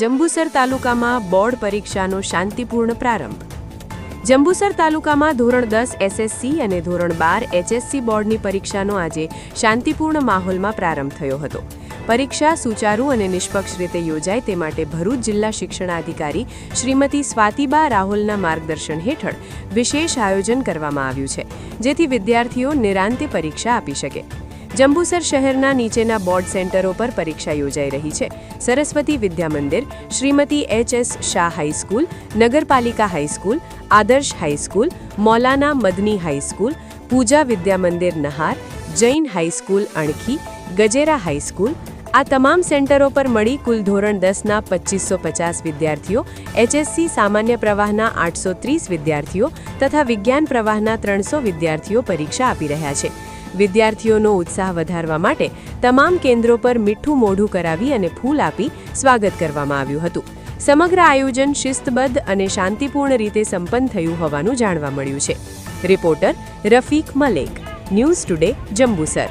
જંબુસર તાલુકામાં બોર્ડ પરીક્ષાનો શાંતિપૂર્ણ પ્રારંભ। જંબુસર તાલુકામાં ધોરણ 10 એસએસસી અને ધોરણ 12 એચએસસી બોર્ડની પરીક્ષાનો આજે શાંતિપૂર્ણ માહોલમાં પ્રારંભ થયો હતો। પરીક્ષા સુચારુ અને નિષ્પક્ષ રીતે યોજાય તે માટે ભરૂચ જિલ્લા શિક્ષણાધિકારી શ્રીમતી સ્વાતિબા રાહુલના માર્ગદર્શન હેઠળ વિશેષ આયોજન કરવામાં આવ્યું છે, જેથી વિદ્યાર્થીઓ નિરાંતે પરીક્ષા આપી શકે। જંબુસર શહેરના નીચેના બોર્ડ સેન્ટરો પર પરીક્ષા યોજાઈ રહી છે। સરસ્વતી વિદ્યા મંદિર, શ્રીમતી એચ.એસ. શાહ હાઈસ્કૂલ, નગરપાલિકા હાઈસ્કૂલ, આદર્શ હાઈસ્કૂલ, મૌલાના મદની હાઈસ્કૂલ, પૂજા વિદ્યા મંદિર નહાર, જૈન હાઈસ્કૂલ અણખી, ગજેરા હાઈસ્કૂલ, આ તમામ સેન્ટરો પર મળી કુલ ધોરણ 10ના 2550 વિદ્યાર્થીઓ, એચએસસી સામાન્ય પ્રવાહના 830 વિદ્યાર્થીઓ તથા વિજ્ઞાન પ્રવાહના 300 વિદ્યાર્થીઓ પરીક્ષા આપી રહ્યા છે। વિદ્યાર્થીઓનો ઉત્સાહ વધારવા માટે તમામ કેન્દ્રો પર મીઠું મોઢું કરાવી અને ફૂલ આપી સ્વાગત કરવામાં આવ્યું હતું। સમગ્ર આયોજન શિસ્તબદ્ધ અને શાંતિપૂર્ણ રીતે સંપન્ન થયું હોવાનું જાણવા મળ્યું છે। Reporter Rafiq Malek, news today, Jambusar.